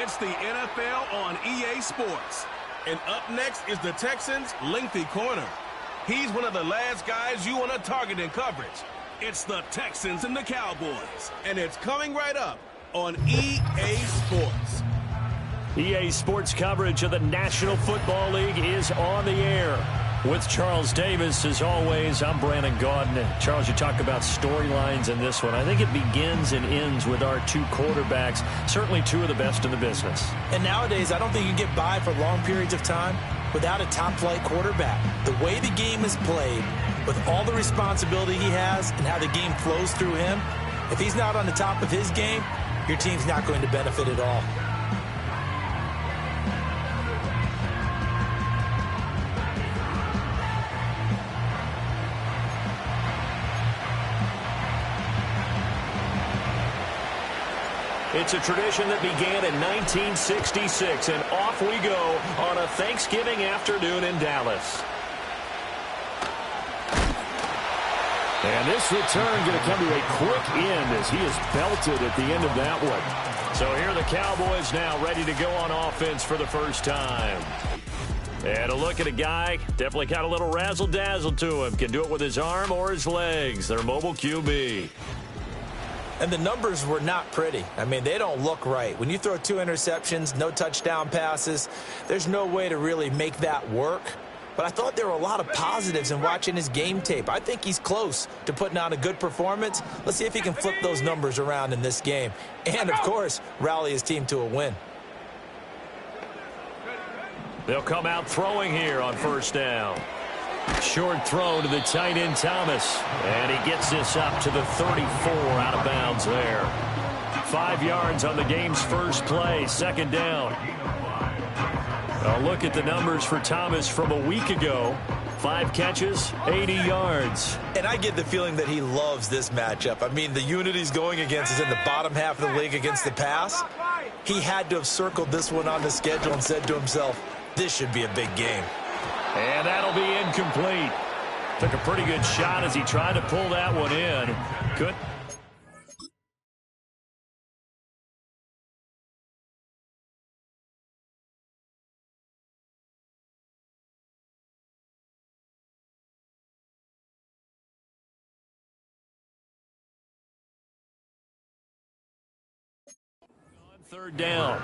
It's the NFL on EA Sports. And up next is the Texans' lengthy corner. He's one of the last guys you want to target in coverage. It's the Texans and the Cowboys. And it's coming right up on EA Sports. EA Sports coverage of the National Football League is on the air. With Charles Davis, as always, I'm Brandon Gaudin. Charles, you talk about storylines in this one. I think it begins and ends with our two quarterbacks, certainly two of the best in the business. And nowadays, I don't think you can get by for long periods of time without a top-flight quarterback. The way the game is played, with all the responsibility he has and how the game flows through him, if he's not on the top of his game, your team's not going to benefit at all. It's a tradition that began in 1966, and off we go on a Thanksgiving afternoon in Dallas. And this return going to come to a quick end as he is belted at the end of that one. So here are the Cowboys now ready to go on offense for the first time. And a look at a guy, definitely got a little razzle-dazzle to him. Can do it with his arm or his legs. Their mobile QB. And the numbers were not pretty. I mean, they don't look right. When you throw 2 interceptions, no touchdown passes, there's no way to really make that work. But I thought there were a lot of positives in watching his game tape. I think he's close to putting on a good performance. Let's see if he can flip those numbers around in this game. And, of course, rally his team to a win. They'll come out throwing here on first down. Short throw to the tight end Thomas. And he gets this up to the 34 out of bounds there. 5 yards on the game's first play. Second down. A look at the numbers for Thomas from a week ago. 5 catches, 80 yards. And I get the feeling that he loves this matchup. I mean, the unit he's going against is in the bottom half of the league against the pass. He had to have circled this one on the schedule and said to himself, this should be a big game. And that'll be incomplete. Took a pretty good shot as he tried to pull that one in. Good. Third down.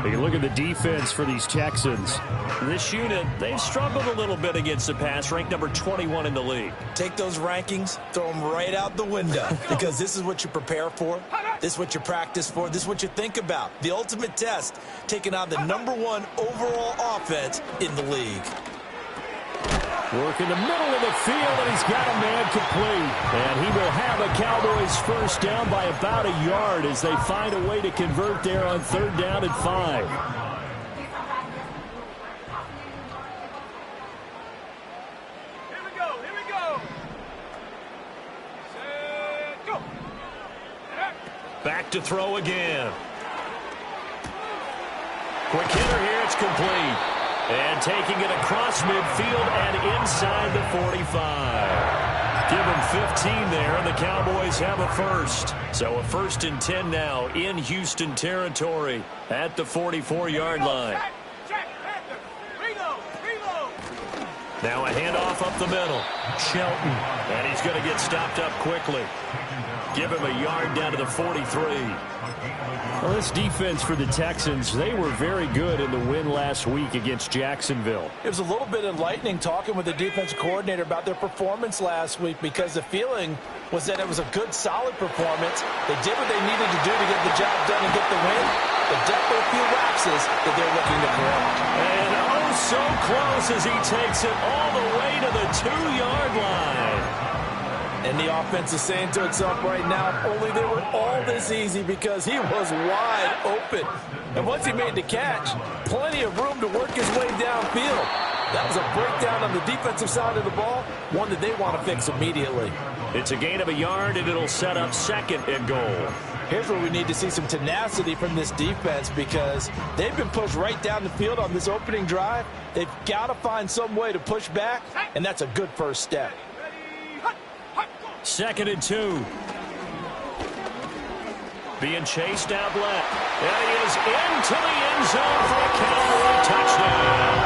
Take a look at the defense for these Texans. This unit, they've struggled a little bit against the pass, ranked number 21 in the league. Take those rankings, throw them right out the window, because this is what you prepare for, this is what you practice for, this is what you think about. The ultimate test, taking on the #1 overall offense in the league. Work in the middle of the field, and he's got a man complete. And he will have a Cowboys first down by about a yard as they find a way to convert there on third down and 5. Here we go. Set, go. Back to throw again. Quick hitter here, it's complete. And taking it across midfield and inside the 45. Give them 15 there, and the Cowboys have a first. So a 1st and 10 now in Houston territory at the 44-yard line. Now a handoff up the middle. Shelton. And he's going to get stopped up quickly. Give him a yard down to the 43. Well, this defense for the Texans, they were very good in the win last week against Jacksonville. It was a little bit enlightening talking with the defensive coordinator about their performance last week, because the feeling was that it was a good, solid performance. They did what they needed to do to get the job done and get the win. But definitely a few lapses that they're looking to correct. And oh, so close as he takes it all the way to the 2-yard line. And the offense is saying to itself right now, if only they were all this easy, because he was wide open. And once he made the catch, plenty of room to work his way downfield. That was a breakdown on the defensive side of the ball, one that they want to fix immediately. It's a gain of a yard, and it'll set up 2nd and goal. Here's where we need to see some tenacity from this defense, because they've been pushed right down the field on this opening drive. They've got to find some way to push back, and that's a good first step. 2nd and 2. Being chased out left. And he is into the end zone for a Cowboy touchdown.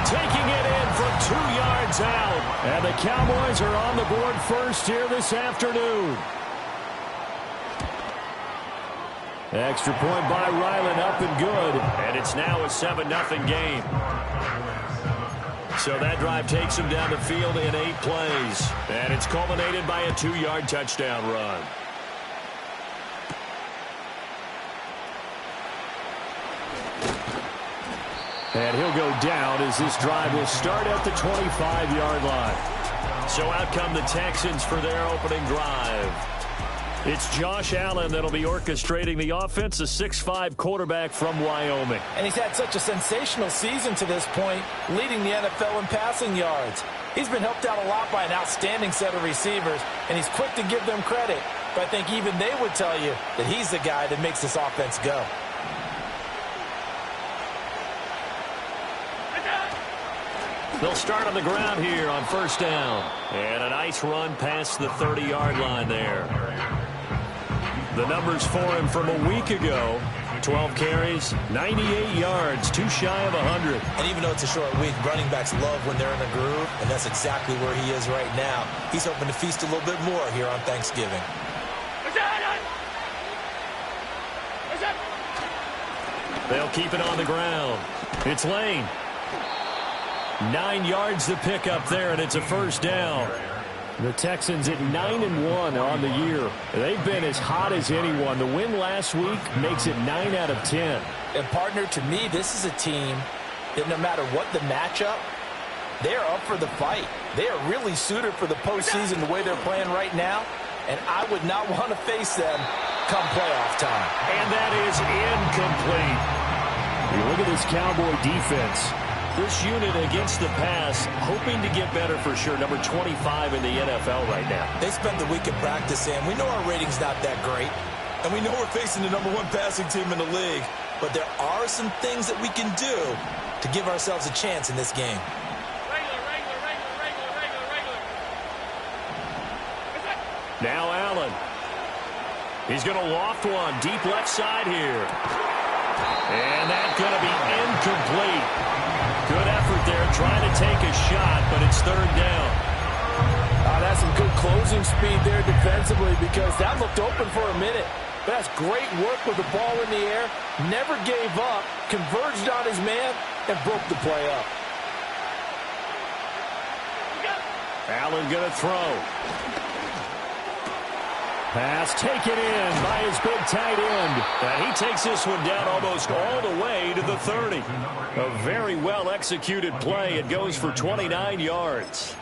Taking it in from 2 yards out. And the Cowboys are on the board first here this afternoon. Extra point by Ryland, up and good. And it's now a 7-0 game. So that drive takes him down the field in 8 plays. And it's culminated by a 2-yard touchdown run. And he'll go down as this drive will start at the 25-yard line. So out come the Texans for their opening drive. It's Josh Allen that'll be orchestrating the offense, a 6'5" quarterback from Wyoming. And he's had such a sensational season to this point, leading the NFL in passing yards. He's been helped out a lot by an outstanding set of receivers, and he's quick to give them credit. But I think even they would tell you that he's the guy that makes this offense go. They'll start on the ground here on first down. And a nice run past the 30-yard line there. The numbers for him from a week ago: 12 carries, 98 yards, too shy of 100. And even though it's a short week, running backs love when they're in a groove, and that's exactly where he is right now. He's hoping to feast a little bit more here on Thanksgiving. They'll keep it on the ground. It's Lane. 9 yards to pick up there, and it's a first down. The Texans at 9-1 on the year. They've been as hot as anyone. The win last week makes it 9 out of 10. And, partner, to me, this is a team that no matter what the matchup, they're up for the fight. They are really suited for the postseason the way they're playing right now, and I would not want to face them come playoff time. And that is incomplete. You look at this Cowboy defense. This unit against the pass, hoping to get better for sure. Number 25 in the NFL right now. They spent the week in practice, and we know our rating's not that great. And we know we're facing the number 1 passing team in the league. But there are some things that we can do to give ourselves a chance in this game. Now Allen. He's going to loft one deep left side here. And that's going to be incomplete. Good effort there, trying to take a shot, but it's third down. That's some good closing speed there defensively, because that looked open for a minute. But that's great work with the ball in the air. Never gave up, converged on his man, and broke the play up. Allen going to throw. Pass taken in by his big tight end. And he takes this one down almost all the way to the 30. A very well-executed play. It goes for 29 yards.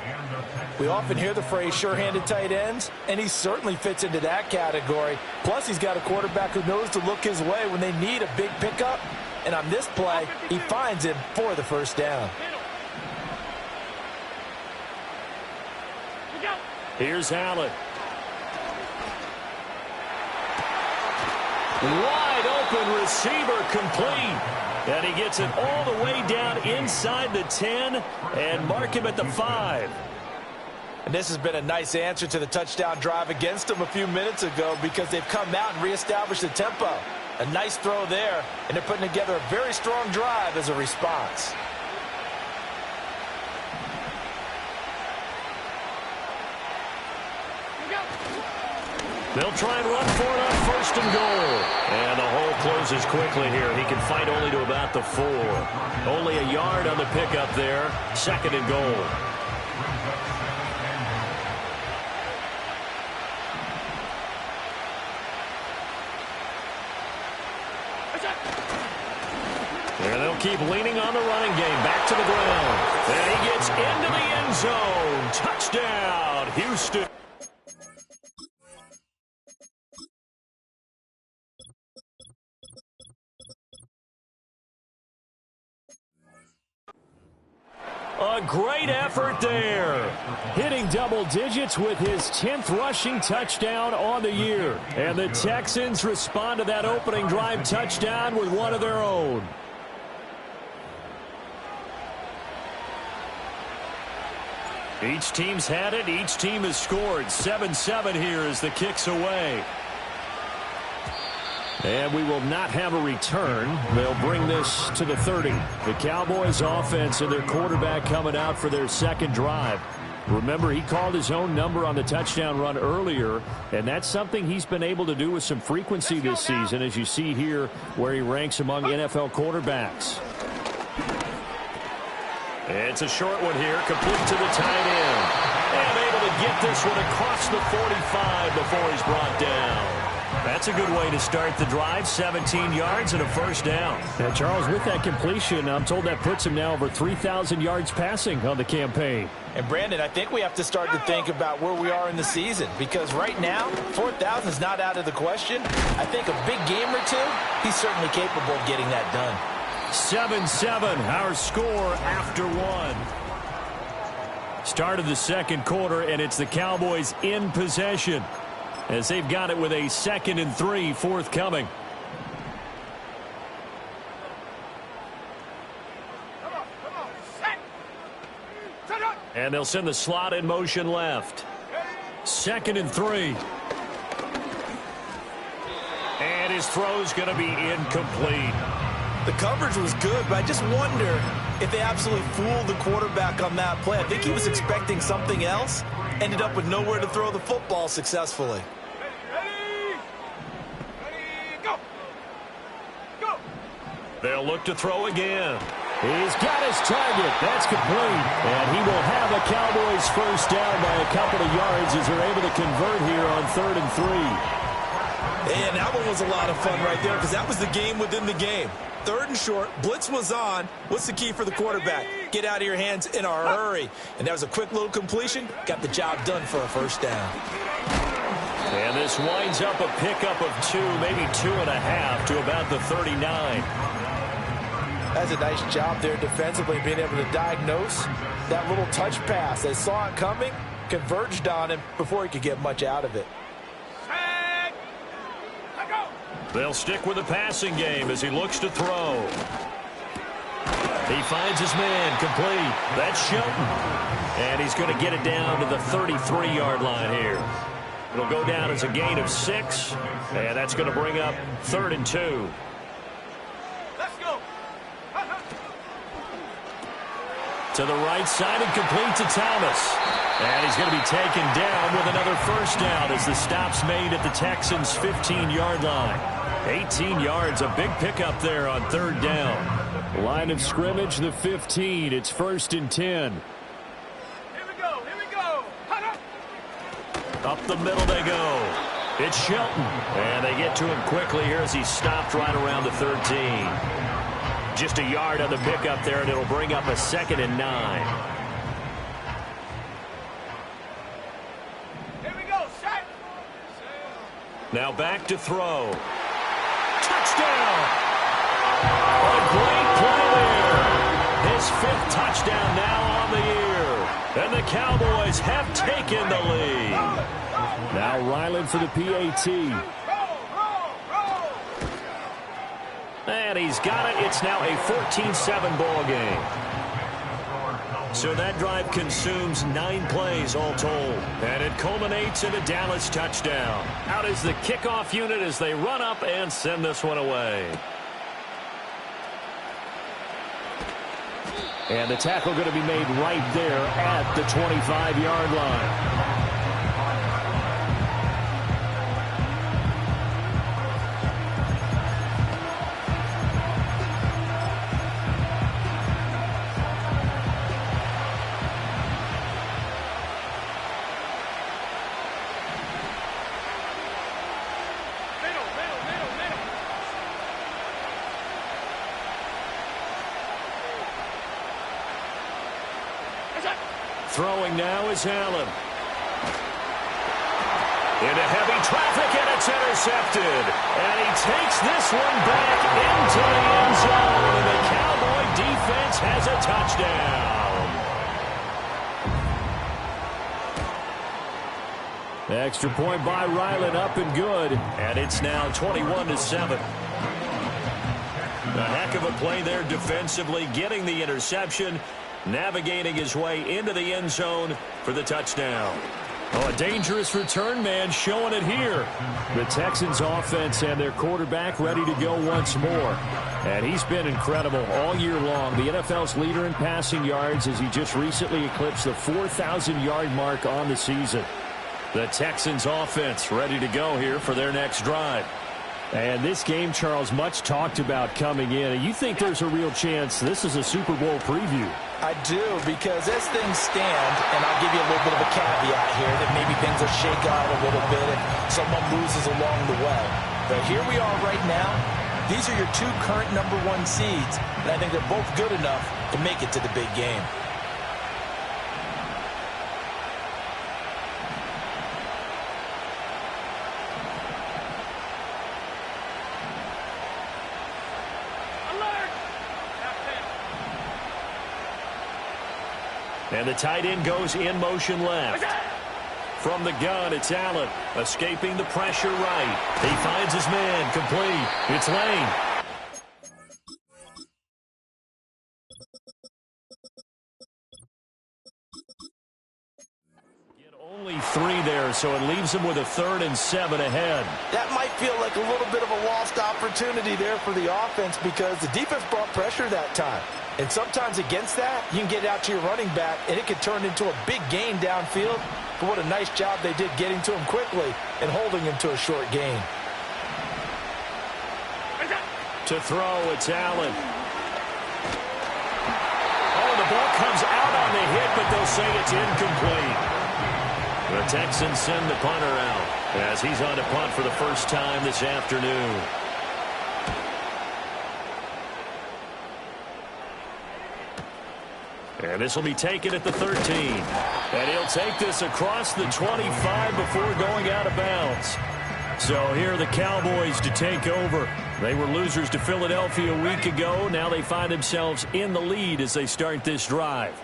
We often hear the phrase sure-handed tight ends, and he certainly fits into that category. Plus, he's got a quarterback who knows to look his way when they need a big pickup. And on this play, he finds him for the first down. Here's Allen. Wide open receiver, complete. And he gets it all the way down inside the 10 and mark him at the 5. And this has been a nice answer to the touchdown drive against them a few minutes ago, because they've come out and reestablished the tempo. A nice throw there, and they're putting together a very strong drive as a response. They'll try and run for it on first and goal. And the hole closes quickly here. He can fight only to about the 4. Only a yard on the pickup there. Second and goal. And they'll keep leaning on the running game. Back to the ground. And he gets into the end zone. Touchdown, Houston. A great effort there. Hitting double digits with his 10th rushing touchdown on the year. And the Texans respond to that opening drive touchdown with one of their own. Each team's had it. Each team has scored. 7-7 here as the kick's away. And we will not have a return. They'll bring this to the 30. The Cowboys offense and their quarterback coming out for their second drive. Remember, he called his own number on the touchdown run earlier, and that's something he's been able to do with some frequency this season, as you see here where he ranks among NFL quarterbacks. It's a short one here, complete to the tight end. And able to get this one across the 45 before he's brought down. That's a good way to start the drive, 17 yards and a first down. Now, Charles, with that completion, I'm told that puts him now over 3,000 yards passing on the campaign. And, Brandon, I think we have to start to think about where we are in the season, because right now, 4,000 is not out of the question. I think a big game or two, he's certainly capable of getting that done. 7-7, our score after one. Start of the second quarter, and it's the Cowboys in possession, as they've got it with a 2nd and 3 forthcoming. And they'll send the slot in motion left. 2nd and 3. And his throw's going to be incomplete. The coverage was good, but I just wonder if they absolutely fooled the quarterback on that play. I think he was expecting something else. Ended up with nowhere to throw the football successfully. They'll look to throw again. He's got his target. That's complete. And he will have the Cowboys first down by a couple of yards as they're able to convert here on 3rd and 3. And that one was a lot of fun right there, because that was the game within the game. 3rd and short, blitz was on. What's the key for the quarterback? Get out of your hands in a hurry. And that was a quick little completion. Got the job done for a first down. And this winds up a pickup of 2, maybe 2.5 to about the 39. That's a nice job there defensively, being able to diagnose that little touch pass. They saw it coming, converged on him before he could get much out of it. They'll stick with the passing game as he looks to throw. He finds his man, complete. That's Shelton. And he's going to get it down to the 33-yard line here. It'll go down as a gain of 6, and that's going to bring up 3rd and 2. Let's go. To the right side and complete to Thomas. And he's going to be taken down with another first down as the stop's made at the Texans' 15-yard line. 18 yards, a big pickup there on 3rd down. Line of scrimmage, the 15. It's 1st and 10. Here we go. Up the middle they go. It's Shelton. And they get to him quickly here as he's stopped right around the 13. Just a yard on the pickup there, and it'll bring up a 2nd and 9. Now back to throw. Touchdown! A great play there. His 5th touchdown now on the year. And the Cowboys have taken the lead. Now Ryland for the PAT. And he's got it. It's now a 14-7 ball game. So that drive consumes 9 plays all told. And it culminates in a Dallas touchdown. Out is the kickoff unit as they run up and send this one away. And the tackle going to be made right there at the 25-yard line. Throwing now is Allen. Into heavy traffic, and it's intercepted. And he takes this one back into the end zone. And the Cowboy defense has a touchdown. Extra point by Ryland, up and good. And it's now 21-7. A heck of a play there defensively, getting the interception, navigating his way into the end zone for the touchdown. Oh, a dangerous return man showing it here. The Texans offense and their quarterback ready to go once more. And he's been incredible all year long. The NFL's leader in passing yards as he just recently eclipsed the 4,000-yard mark on the season. The Texans offense ready to go here for their next drive. And this game, Charles, much talked about coming in. And you think there's a real chance this is a Super Bowl preview? I do, because as things stand, and I'll give you a little bit of a caveat here, that maybe things will shake out a little bit if someone loses along the way. But here we are right now. These are your two current #1 seeds, and I think they're both good enough to make it to the big game. And the tight end goes in motion left. From the gun, it's Allen. Escaping the pressure right. He finds his man. Complete. It's Lane. Get only 3 there, so it leaves him with a 3rd and 7 ahead. That might feel like a little bit of a lost opportunity there for the offense because the defense brought pressure that time. And sometimes against that, you can get it out to your running back, and it can turn into a big gain downfield. But what a nice job they did getting to him quickly and holding him to a short gain. To throw, it's Allen. Oh, the ball comes out on the hit, but they'll say it's incomplete. The Texans send the punter out as he's on to punt for the first time this afternoon. And this will be taken at the 13. And he'll take this across the 25 before going out of bounds. So here are the Cowboys to take over. They were losers to Philadelphia a week ago. Now they find themselves in the lead as they start this drive.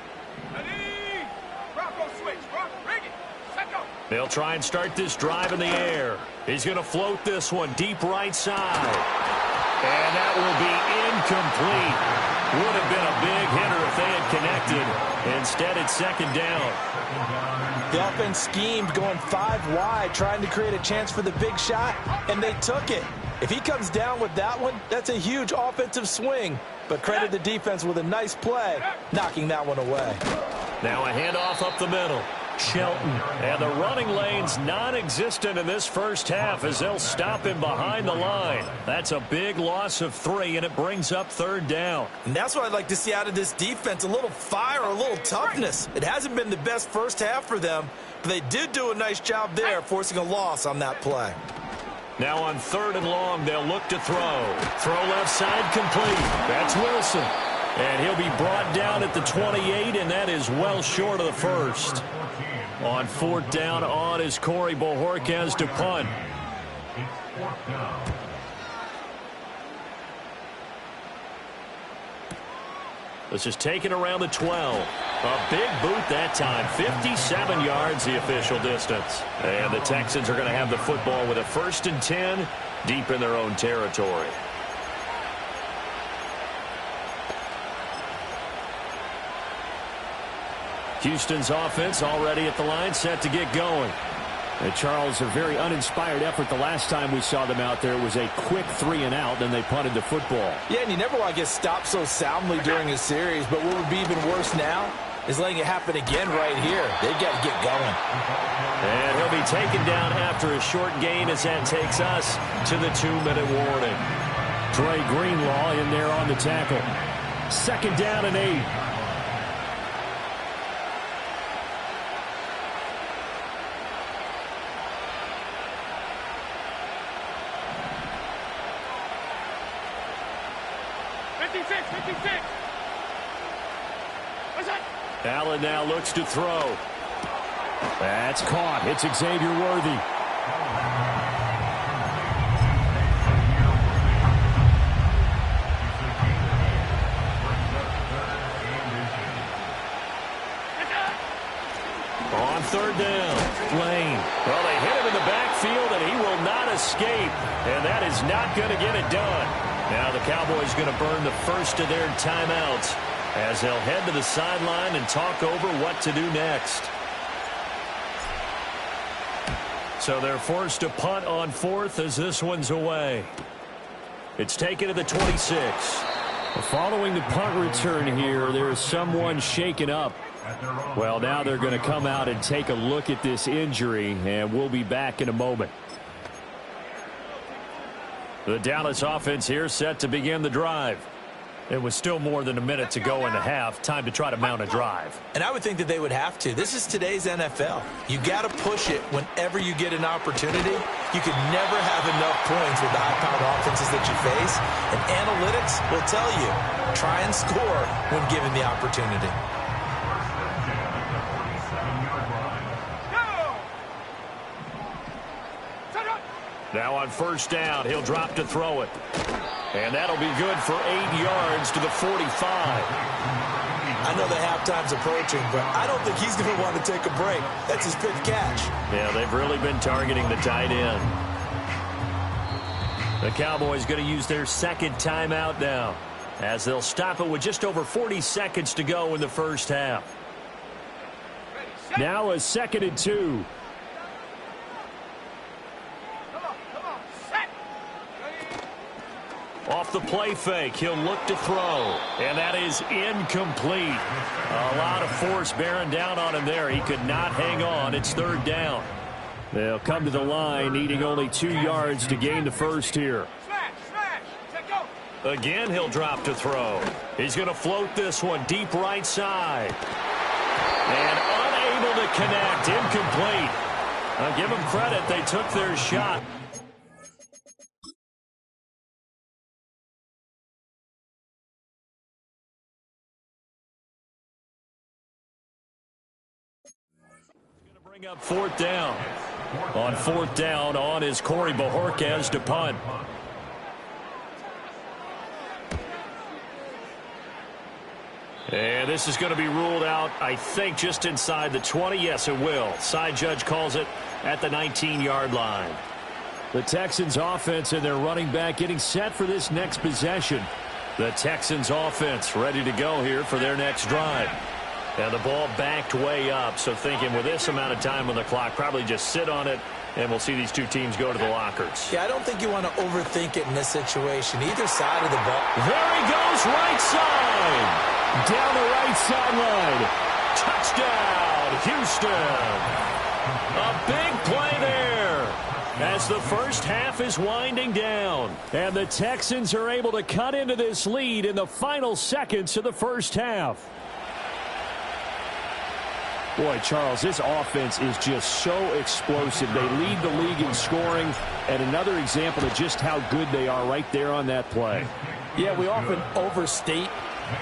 They'll try and start this drive in the air. He's going to float this one deep right side. And that will be incomplete. Would have been a big hitter if they had connected. Instead, it's 2nd down. The offense schemed going 5 wide, trying to create a chance for the big shot, and they took it. If he comes down with that one, that's a huge offensive swing. But credit the defense with a nice play, knocking that one away. Now a handoff up the middle. Shelton. And the running lane's non-existent in this first half as they'll stop him behind the line. That's a big loss of 3, and it brings up 3rd down. And that's what I'd like to see out of this defense, a little fire, a little toughness. It hasn't been the best first half for them, but they did do a nice job there, forcing a loss on that play. Now on 3rd and long, they'll look to throw. Throw left side complete. That's Wilson. And he'll be brought down at the 28, and that is well short of the first. On 4th down, on is Corey Bojorquez to punt. This is taken around the 12. A big boot that time. 57 yards the official distance. And the Texans are going to have the football with a 1st and 10 deep in their own territory. Houston's offense already at the line, set to get going. And Charles, a very uninspired effort the last time we saw them out there. It was a quick 3 and out, then they punted the football. Yeah, and you never want to get stopped so soundly during a series, but what would be even worse now is letting it happen again right here. They've got to get going. And he'll be taken down after a short gain as that takes us to the 2-minute warning. Dre Greenlaw in there on the tackle. 2nd down and 8. Allen now looks to throw. That's caught. It's Xavier Worthy. On 3rd down, Lane. Well, they hit him in the backfield, and he will not escape. And that is not going to get it done. Now the Cowboys going to burn the first of their timeouts as they'll head to the sideline and talk over what to do next. So they're forced to punt on 4th as this one's away. It's taken to the 26. Following the punt return here, there's someone shaken up. Well, now they're going to come out and take a look at this injury, and we'll be back in a moment. The Dallas offense here set to begin the drive. It was still more than a minute to go in the half. Time to try to mount a drive. And I would think that they would have to. This is today's NFL. You got to push it whenever you get an opportunity. You can never have enough points with the high-powered offenses that you face. And analytics will tell you, try and score when given the opportunity. Now on 1st down, he'll drop to throw it. And that'll be good for 8 yards to the 45. I know the halftime's approaching, but I don't think he's going to want to take a break. That's his 5th catch. Yeah, they've really been targeting the tight end. The Cowboys going to use their 2nd timeout now, as they'll stop it with just over 40 seconds to go in the first half. Now a 2nd and 2. Off the play fake, he'll look to throw, and that is incomplete. A lot of force bearing down on him there. He could not hang on. It's 3rd down. They'll come to the line, needing only 2 yards to gain the first here. Again, he'll drop to throw. He's going to float this one deep right side. And unable to connect, incomplete. I'll give them credit. They took their shot. Bring up 4th down. On 4th down, on is Corey Bojorquez to punt. And this is going to be ruled out, I think, just inside the 20. Yes, it will. Side judge calls it at the 19-yard line. The Texans offense and their running back getting set for this next possession. The Texans offense ready to go here for their next drive. And the ball backed way up, so thinking with this amount of time on the clock, probably just sit on it, and we'll see these two teams go to the lockers. Yeah, I don't think you want to overthink it in this situation. Either side of the ball. There he goes, right side. Down the right sideline. Touchdown, Houston. A big play there as the first half is winding down. And the Texans are able to cut into this lead in the final seconds of the first half. Boy, Charles, this offense is just so explosive. They lead the league in scoring, and another example of just how good they are right there on that play. Yeah, we often overstate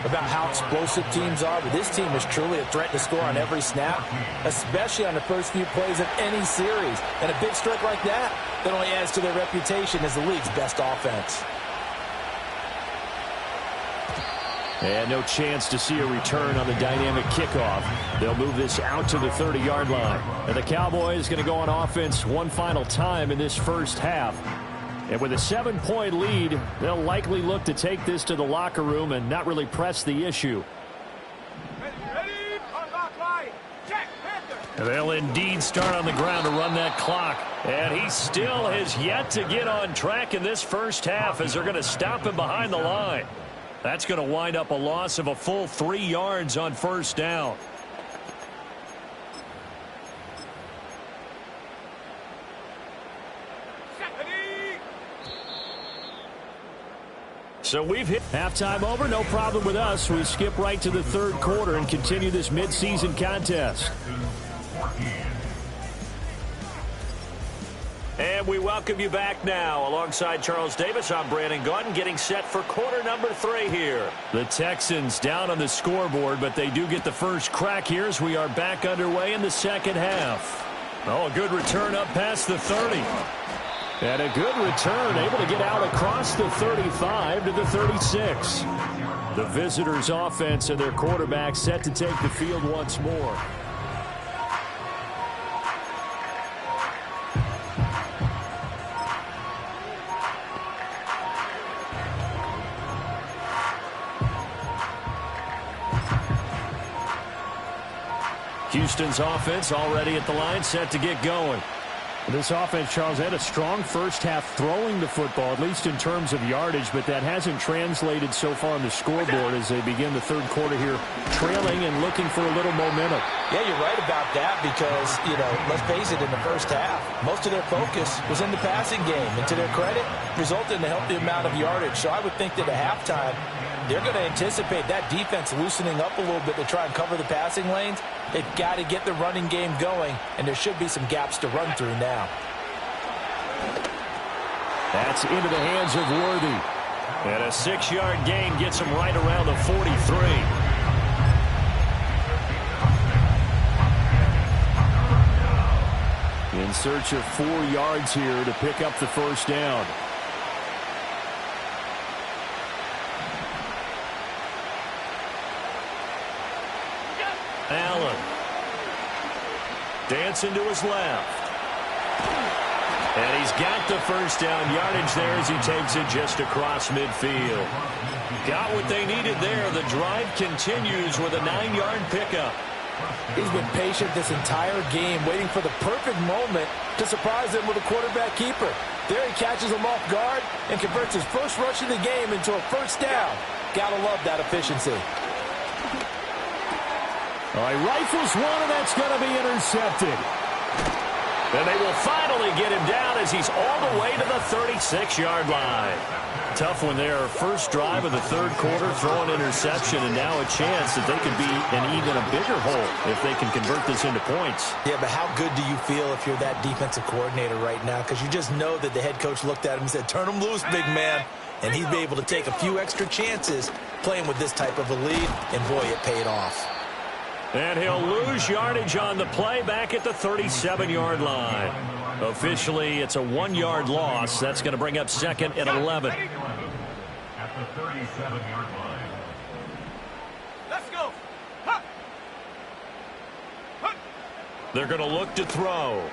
about how explosive teams are, but this team is truly a threat to score on every snap, especially on the first few plays of any series. And a big strike like that only adds to their reputation as the league's best offense. And no chance to see a return on the dynamic kickoff. They'll move this out to the 30-yard line. And the Cowboys going to go on offense one final time in this first half. And with a 7-point lead, they'll likely look to take this to the locker room and not really press the issue. And they'll indeed start on the ground to run that clock. And he still has yet to get on track in this first half as they're going to stop him behind the line. That's going to wind up a loss of a full 3 yards on first down. So we've hit halftime over. No problem with us. We skip right to the third quarter and continue this midseason contest. And we welcome you back now. Alongside Charles Davis, I'm Brandon Gaudin, getting set for quarter number 3 here. The Texans down on the scoreboard, but they do get the first crack here as we are back underway in the second half. Oh, a good return up past the 30. And a good return, able to get out across the 35 to the 36. The visitors' offense and their quarterback set to take the field once more. Houston's offense already at the line, set to get going. This offense, Charles, had a strong first half throwing the football, at least in terms of yardage, but that hasn't translated so far on the scoreboard as they begin the third quarter here, trailing and looking for a little momentum. Yeah, you're right about that because, let's face it, in the first half, most of their focus was in the passing game. And to their credit, resulted in a healthy amount of yardage. So I would think that at halftime, they're going to anticipate that defense loosening up a little bit to try and cover the passing lanes. They've got to get the running game going, and there should be some gaps to run through now. That's into the hands of Worthy. And a 6-yard gain gets him right around the 43. In search of 4 yards here to pick up the first down. Allen. Dancing to his left. And he's got the first down yardage there as he takes it just across midfield. Got what they needed there. The drive continues with a 9-yard pickup. He's been patient this entire game, waiting for the perfect moment to surprise them with a quarterback keeper. There he catches him off guard and converts his first rush of the game into a first down. Gotta love that efficiency. All right, rifles one, and that's going to be intercepted. And they will finally get him down as he's all the way to the 36-yard line. Tough one there. First drive of the third quarter, throw an interception, and now a chance that they could be in even a bigger hole if they can convert this into points. Yeah, but how good do you feel if you're that defensive coordinator right now? Because you just know that the head coach looked at him and said, turn him loose, big man. And he'd be able to take a few extra chances playing with this type of a lead, and boy, it paid off. And he'll lose yardage on the play back at the 37-yard line. Officially, it's a 1-yard loss. That's going to bring up 2nd and 11. At the 37-yard line. Let's go. Huh. Huh. They're going to look to throw.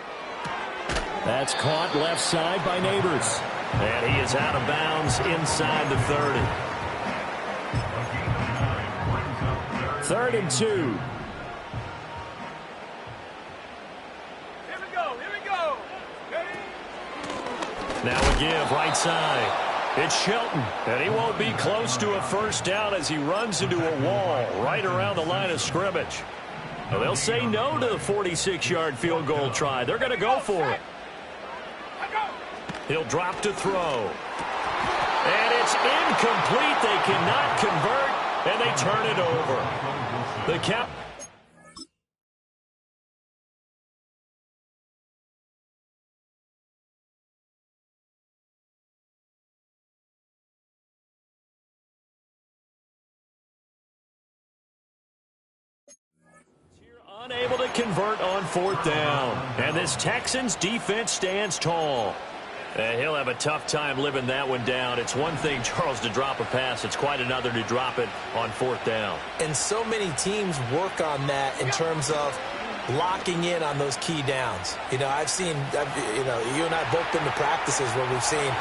That's caught left side by Neighbors. And he is out of bounds inside the 30. 3rd and 2. Now a give, right side. It's Shelton, and he won't be close to a first down as he runs into a wall right around the line of scrimmage. Well, they'll say no to the 46-yard field goal try. They're going to go for it. He'll drop to throw. And it's incomplete. They cannot convert, and they turn it over. The count. Unable to convert on 4th down. And this Texans defense stands tall. And he'll have a tough time living that one down. It's one thing, Charles, to drop a pass. It's quite another to drop it on 4th down. And so many teams work on that in terms of locking in on those key downs. I've seen, you and I have both been to practices where we've seen,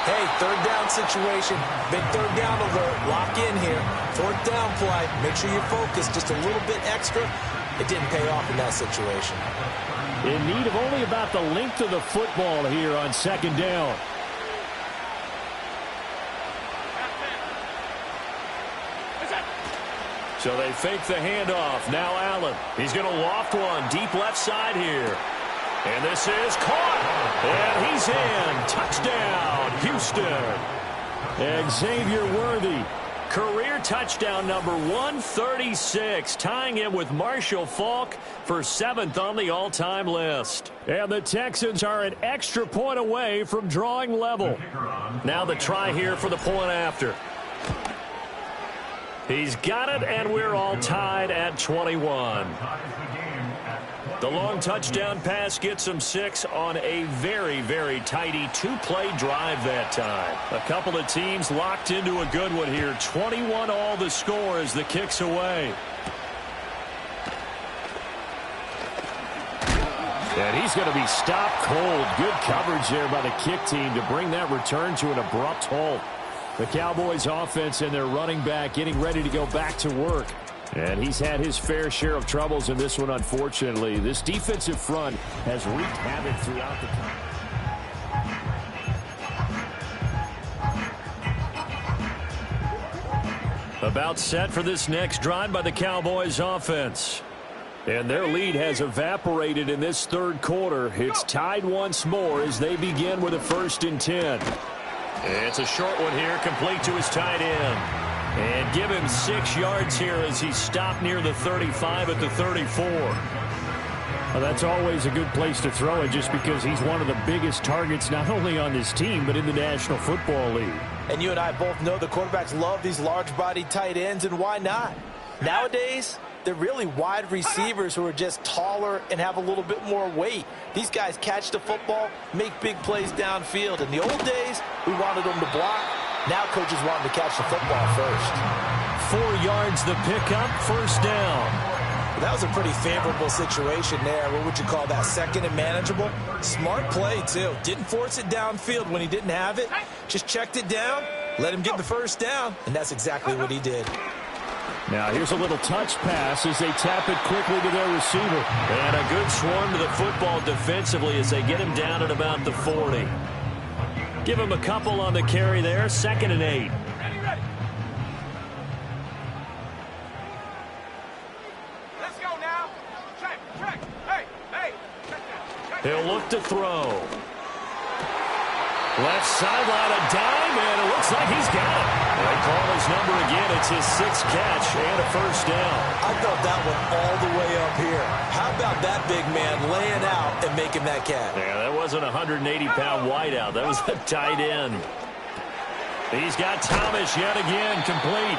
hey, 3rd down situation, big 3rd down alert, lock in here. 4th down play, make sure you focus just a little bit extra. It didn't pay off in that situation. In need of only about the length of the football here on 2nd down. So they fake the handoff. Now Allen. He's going to loft one deep left side here. And this is caught. And he's in. Touchdown, Houston. And Xavier Worthy. Career touchdown number 136, tying him with Marshall Faulk for 7th on the all-time list. And the Texans are an extra point away from drawing level. Now the try here for the point after. He's got it, and we're all tied at 21. The long touchdown pass gets him 6 on a very, very tidy 2-play drive that time. A couple of teams locked into a good one here. 21 all the score as the kick's away. And he's going to be stopped cold. Good coverage there by the kick team to bring that return to an abrupt halt. The Cowboys offense and their running back getting ready to go back to work. And he's had his fair share of troubles in this one, unfortunately. This defensive front has wreaked havoc throughout the time. About set for this next drive by the Cowboys offense. And their lead has evaporated in this third quarter. It's tied once more as they begin with a 1st and 10. It's a short one here, complete to his tight end. And give him 6 yards here as he stopped near the 35 at the 34. Well, that's always a good place to throw it just because he's one of the biggest targets not only on this team but in the National Football League. And you and I both know the quarterbacks love these large-bodied tight ends, and why not? Nowadays, they're really wide receivers who are just taller and have a little bit more weight. These guys catch the football, make big plays downfield. In the old days, we wanted them to block. Now coaches want them to catch the football first. 4 yards the pickup, 1st down. That was a pretty favorable situation there. What would you call that? 2nd and manageable? Smart play, too. Didn't force it downfield when he didn't have it. Just checked it down, let him get the 1st down, and that's exactly what he did. Now here's a little touch pass as they tap it quickly to their receiver. And a good swarm to the football defensively as they get him down at about the 40. Give him a couple on the carry there, 2nd and 8. Let's go now. Check. Hey. He'll look to throw. Left sideline, a dime, and it looks like he's got it. They call his number again. It's his 6th catch and a 1st down. I thought that one all the way up here. How about that big man laying out and making that catch? Yeah, that wasn't a 180-pound wideout. That was a tight end. He's got Thomas yet again, complete.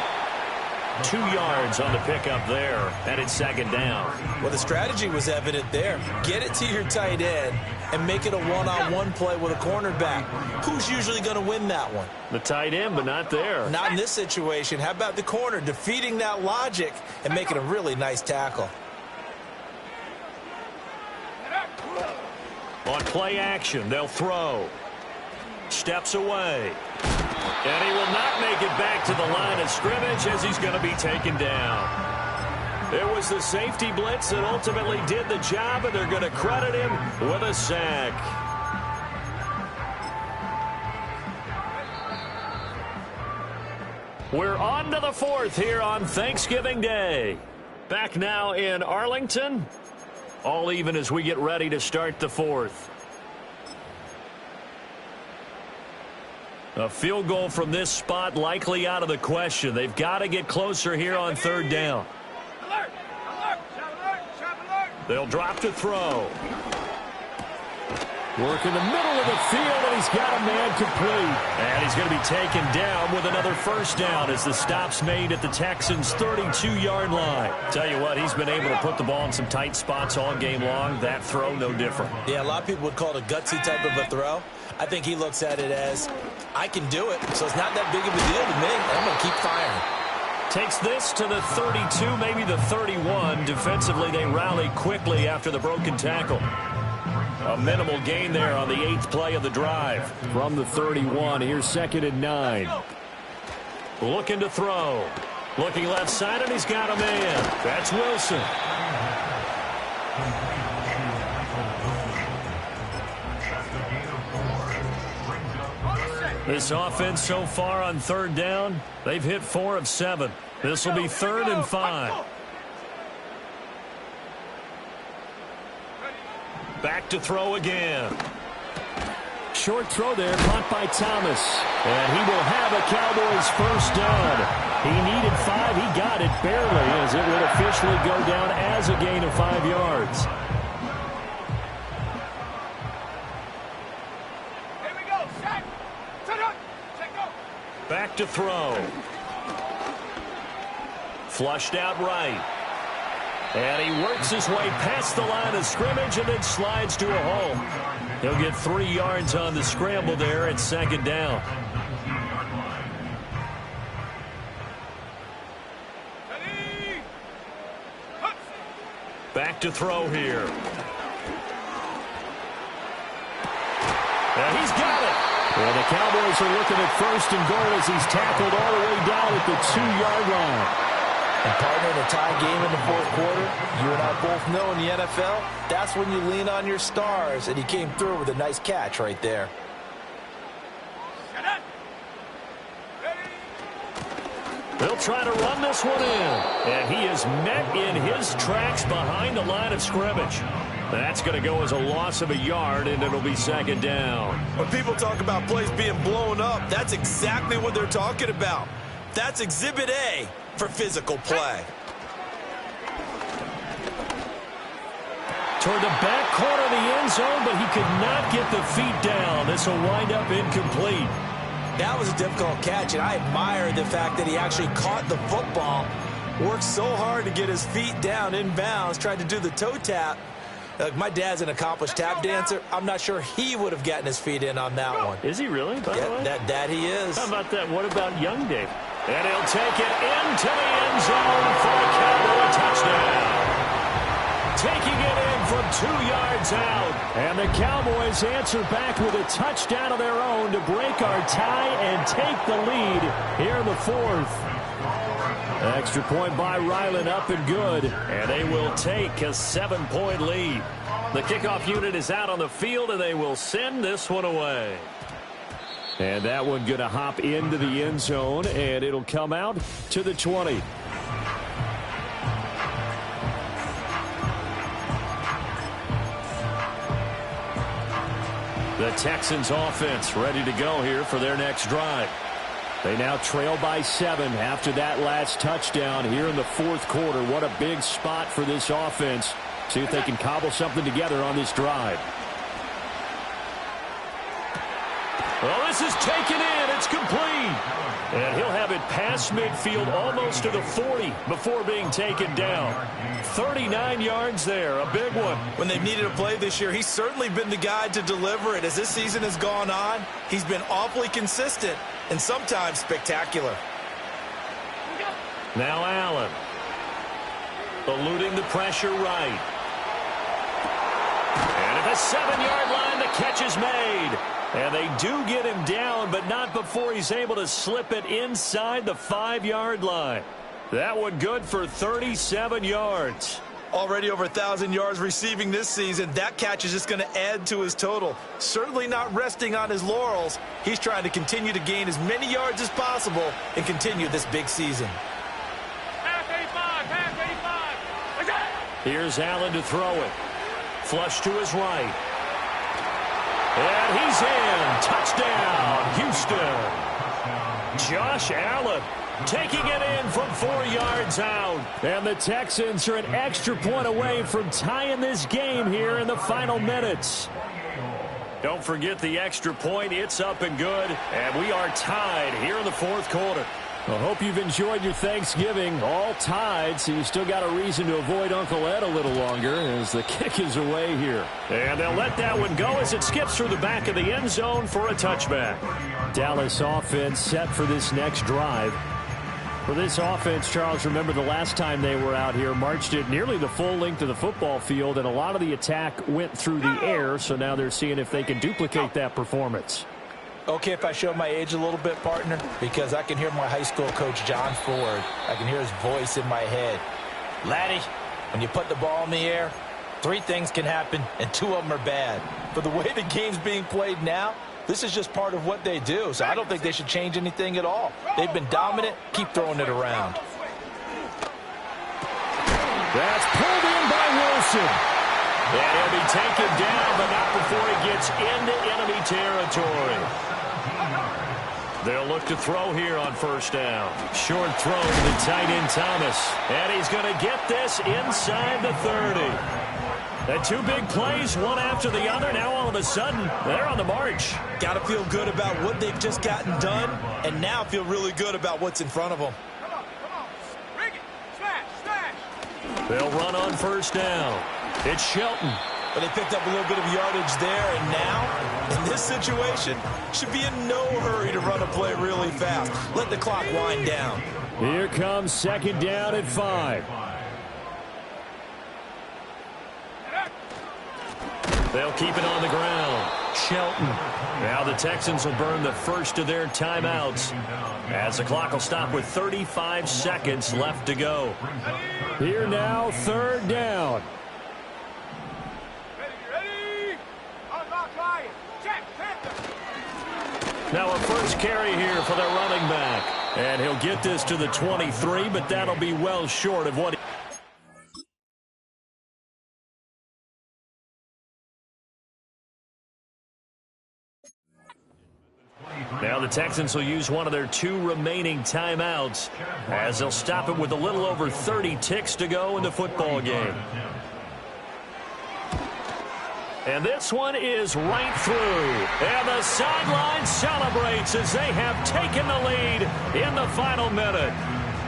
2 yards on the pickup there, and it's 2nd down. Well, the strategy was evident there. Get it to your tight end and make it a one-on-one play with a cornerback. Who's usually going to win that one? The tight end, but not there. Not in this situation. How about the corner defeating that logic and making a really nice tackle? On play action, they'll throw. Steps away. And he will not make it back to the line of scrimmage as he's going to be taken down. It was the safety blitz that ultimately did the job, and they're going to credit him with a sack. We're on to the 4th here on Thanksgiving Day. Back now in Arlington. All even as we get ready to start the 4th. A field goal from this spot likely out of the question. They've got to get closer here on 3rd down. They'll drop to throw. Work in the middle of the field, and he's got a man complete. And he's going to be taken down with another 1st down as the stop's made at the Texans' 32-yard line. Tell you what, he's been able to put the ball in some tight spots all game long. That throw, no different. Yeah, a lot of people would call it a gutsy type of a throw. I think he looks at it as, I can do it, so it's not that big of a deal to me. I'm going to keep firing. Takes this to the 32, maybe the 31. Defensively, they rally quickly after the broken tackle. A minimal gain there on the 8th play of the drive. From the 31, here's 2nd and 9. Looking to throw. Looking left side, and he's got a man. That's Wilson. This offense so far on 3rd down, they've hit 4 of 7. This will be 3rd and 5. Back to throw again. Short throw there, caught by Thomas. And he will have a Cowboys 1st down. He needed 5. He got it barely as it would officially go down as a gain of 5 yards. Back to throw. Flushed out right. And he works his way past the line of scrimmage and then slides to a hole. He'll get 3 yards on the scramble there at 2nd down. Back to throw here. And he's got it. Well, the Cowboys are looking at 1st and goal as he's tackled all the way down at the 2-yard line. And partner, in a tie game in the fourth quarter, you and I both know in the NFL, that's when you lean on your stars, and he came through with a nice catch right there. They'll try to run this one in, and he is met in his tracks behind the line of scrimmage. That's going to go as a loss of a yard, and it'll be second down. When people talk about plays being blown up, that's exactly what they're talking about. That's Exhibit A for physical play. Toward the back corner of the end zone, but he could not get the feet down. This will wind up incomplete. That was a difficult catch, and I admire the fact that he actually caught the football, worked so hard to get his feet down inbounds, tried to do the toe tap. My dad's an accomplished tap dancer. I'm not sure he would have gotten his feet in on that one. Is he really? By the way? That he is. How about that? What about young Dave? And he'll take it into the end zone for a Cowboy touchdown. Taking it in from 2 yards out. And the Cowboys answer back with a touchdown of their own to break our tie and take the lead here in the fourth. Extra point by Ryland up and good. And they will take a 7-point lead. The kickoff unit is out on the field, and they will send this one away. And that one going to hop into the end zone, and it'll come out to the 20. The Texans offense ready to go here for their next drive. They now trail by 7 after that last touchdown here in the fourth quarter. What a big spot for this offense. See if they can cobble something together on this drive. Well, this is taken in. It's complete. And he'll have it past midfield almost to the 40 before being taken down. 39 yards there, a big one. When they've needed a play this year, he's certainly been the guy to deliver it. As this season has gone on, he's been awfully consistent and sometimes spectacular. Now Allen. Eluding the pressure right. And at the 7-yard line, the catch is made. And they do get him down, but not before he's able to slip it inside the 5-yard line. That one good for 37 yards. Already over 1,000 yards receiving this season. That catch is just going to add to his total. Certainly not resting on his laurels. He's trying to continue to gain as many yards as possible and continue this big season. Here's Allen to throw it. Flush to his right. And he's in. Touchdown, Houston. Josh Allen taking it in from 4 yards out. And the Texans are an extra point away from tying this game here in the final minutes. Don't forget the extra point. It's up and good. And we are tied here in the fourth quarter. I hope you've enjoyed your Thanksgiving. All tied, so you still got a reason to avoid Uncle Ed a little longer as the kick is away here. And they'll let that one go as it skips through the back of the end zone for a touchback. Dallas offense set for this next drive. For this offense, Charles, remember the last time they were out here, marched it nearly the full length of the football field, and a lot of the attack went through the air, so now they're seeing if they can duplicate that performance. Okay, if I show my age a little bit, partner, because I can hear my high school coach, John Ford. I can hear his voice in my head. Laddie, when you put the ball in the air, 3 things can happen, and 2 of them are bad. But the way the game's being played now, this is just part of what they do, so I don't think they should change anything at all. They've been dominant. Keep throwing it around. That's pulled in by Wilson. And he'll be taken down, but not before he gets into enemy territory. They'll look to throw here on first down. Short throw to the tight end Thomas. And he's going to get this inside the 30. And 2 big plays, one after the other. Now all of a sudden, they're on the march. Got to feel good about what they've just gotten done, and now feel really good about what's in front of them. Come on. Bring it. Smash. They'll run on first down. It's Shelton. But they picked up a little bit of yardage there, and now, in this situation, should be in no hurry to run a play really fast. Let the clock wind down. Here comes second down at 5. They'll keep it on the ground. Shelton. Now the Texans will burn the first of their timeouts as the clock will stop with 35 seconds left to go. Here now, third down. Ready? Unlock Lion. Check, Panther. Now a first carry here for their running back. And he'll get this to the 23, but that'll be well short of what he... Now the Texans will use one of their 2 remaining timeouts as they'll stop it with a little over 30 ticks to go in the football game. And this one is right through. And the sideline celebrates as they have taken the lead in the final minute.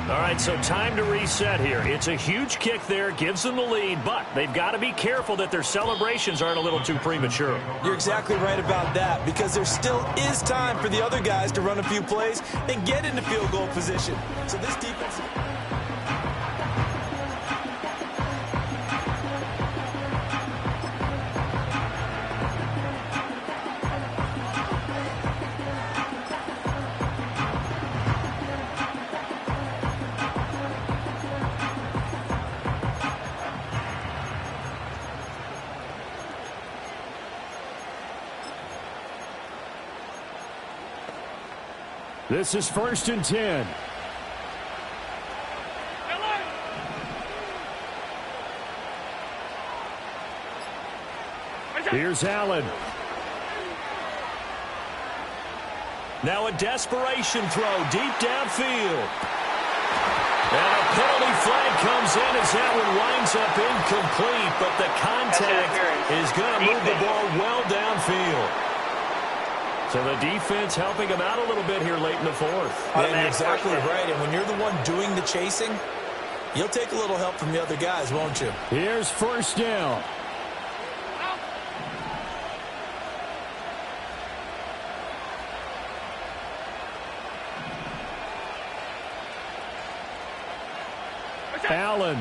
All right, so time to reset here. It's a huge kick there, gives them the lead, but they've got to be careful that their celebrations aren't a little too premature. You're exactly right about that, because there still is time for the other guys to run a few plays and get into field goal position. So this defense... This is 1st and 10. Here's Allen. Now a desperation throw deep downfield. And a penalty flag comes in as that one winds up incomplete, but the contact is going to move the ball well downfield. So the defense helping him out a little bit here late in the fourth. And you're exactly right. And when you're the one doing the chasing, you'll take a little help from the other guys, won't you? Here's 1st down. Allen.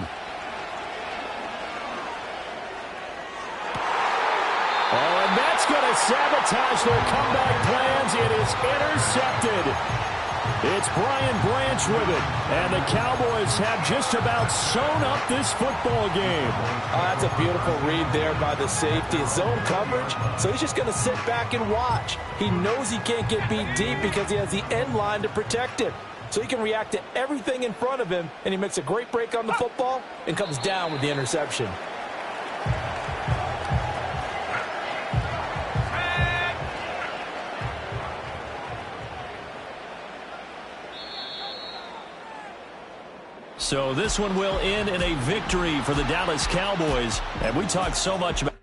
Oh, and that's going to sabotage their comeback plans. It is intercepted. It's Brian Branch with it. And the Cowboys have just about sewn up this football game. Oh, that's a beautiful read there by the safety. Zone coverage, so he's just going to sit back and watch. He knows he can't get beat deep because he has the end line to protect him. So he can react to everything in front of him, and he makes a great break on the football and comes down with the interception. So this one will end in a victory for the Dallas Cowboys. And we talked so much about